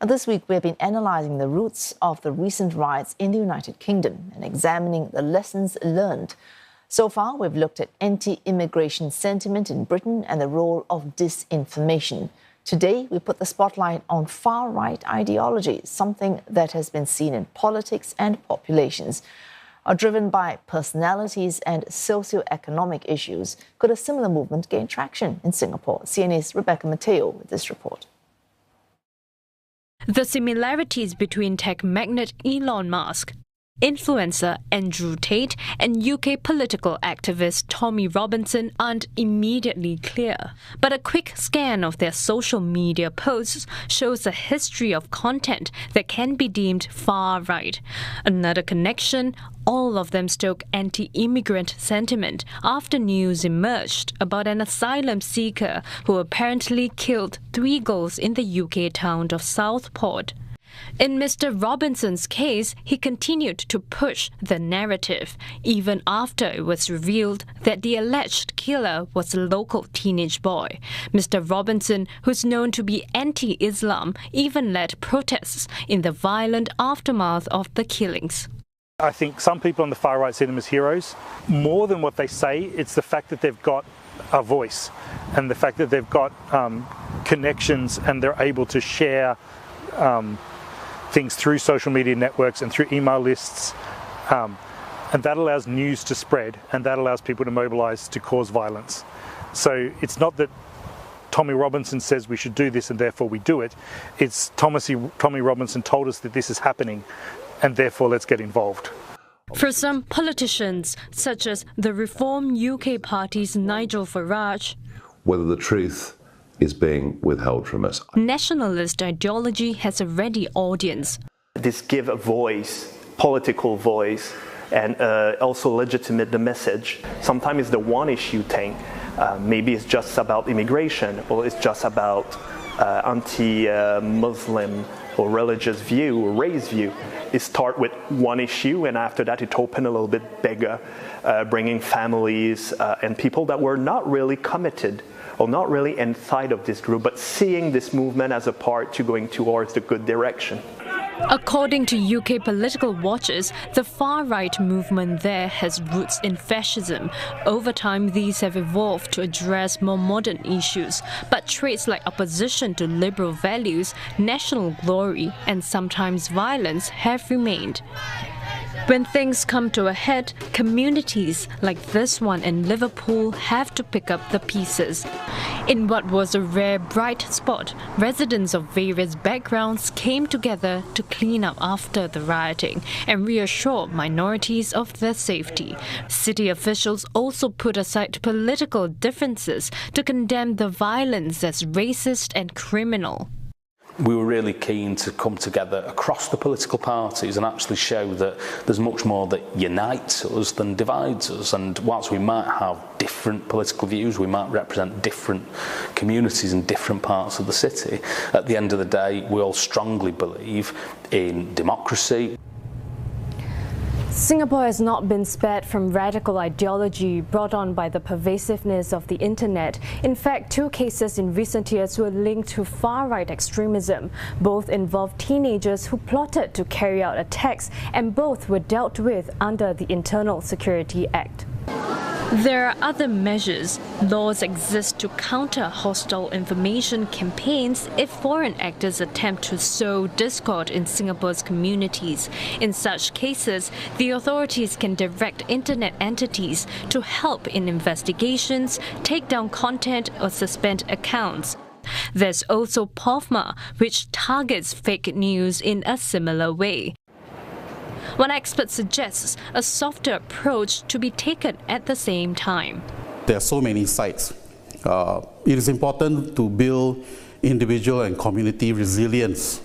This week, we have been analysing the roots of the recent riots in the United Kingdom and examining the lessons learned. So far, we've looked at anti-immigration sentiment in Britain and the role of disinformation. Today, we put the spotlight on far-right ideology, something that has been seen in politics and populations. Driven by personalities and socio-economic issues, could a similar movement gain traction in Singapore? CNA's Rebecca Metteo with this report. The similarities between tech magnate Elon Musk, influencer Andrew Tate, and UK political activist Tommy Robinson aren't immediately clear. But a quick scan of their social media posts shows a history of content that can be deemed far-right. Another connection, all of them stoke anti-immigrant sentiment after news emerged about an asylum seeker who apparently killed 3 girls in the UK town of Southport. In Mr. Robinson's case, he continued to push the narrative, even after it was revealed that the alleged killer was a local teenage boy. Mr. Robinson, who's known to be anti-Islam, even led protests in the violent aftermath of the killings. I think some people on the far right see them as heroes. More than what they say, it's the fact that they've got a voice and the fact that they've got connections and they're able to share things through social media networks and through email lists, and that allows news to spread and that allows people to mobilise to cause violence. So it's not that Tommy Robinson says we should do this and therefore we do it. It's Tommy Robinson told us that this is happening and therefore let's get involved. For some politicians, such as the Reform UK Party's Nigel Farage, whether the truth is being withheld from us. Nationalist ideology has a ready audience. This give a voice, political voice, and also legitimate the message. Sometimes it's the one issue thing. Maybe it's just about immigration, or it's just about anti-Muslim or religious view or race view. It start with one issue, and after that it open a little bit bigger, bringing families and people that were not really committed or not really inside of this group, but seeing this movement as a part to going towards the good direction. According to UK political watchers, the far-right movement there has roots in fascism. Over time, these have evolved to address more modern issues, but traits like opposition to liberal values, national glory, and sometimes violence have remained. When things come to a head, communities like this one in Liverpool have to pick up the pieces. In what was a rare bright spot, residents of various backgrounds came together to clean up after the rioting and reassure minorities of their safety. City officials also put aside political differences to condemn the violence as racist and criminal. We were really keen to come together across the political parties and actually show that there's much more that unites us than divides us. And whilst we might have different political views, we might represent different communities in different parts of the city, at the end of the day, we all strongly believe in democracy. Singapore has not been spared from radical ideology brought on by the pervasiveness of the internet. In fact, 2 cases in recent years were linked to far-right extremism. Both involved teenagers who plotted to carry out attacks, and both were dealt with under the Internal Security Act. There are other measures. Laws exist to counter hostile information campaigns if foreign actors attempt to sow discord in Singapore's communities. In such cases, the authorities can direct internet entities to help in investigations, take down content or suspend accounts. There's also POFMA, which targets fake news in a similar way. One expert suggests a softer approach to be taken at the same time. There are so many sites. It is important to build individual and community resilience,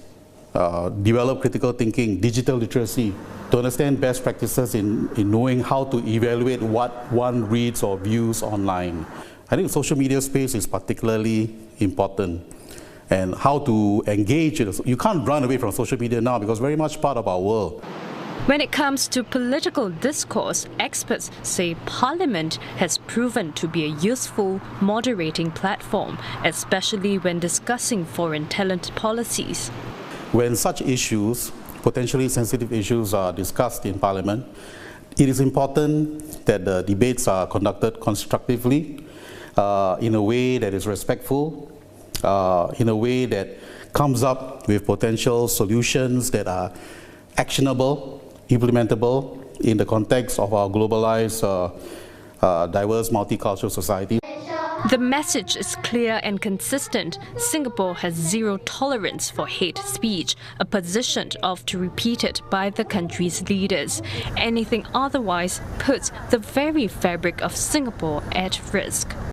develop critical thinking, digital literacy, to understand best practices in knowing how to evaluate what one reads or views online. I think social media space is particularly important. And how to engage. You can't run away from social media now because it's very much part of our world. When it comes to political discourse, experts say Parliament has proven to be a useful, moderating platform, especially when discussing foreign talent policies. when such issues, potentially sensitive issues, are discussed in Parliament, it is important that the debates are conducted constructively, in a way that is respectful, in a way that comes up with potential solutions that are actionable, implementable in the context of our globalized, diverse, multicultural society. The message is clear and consistent. Singapore has zero tolerance for hate speech, a position often repeated by the country's leaders. Anything otherwise puts the very fabric of Singapore at risk.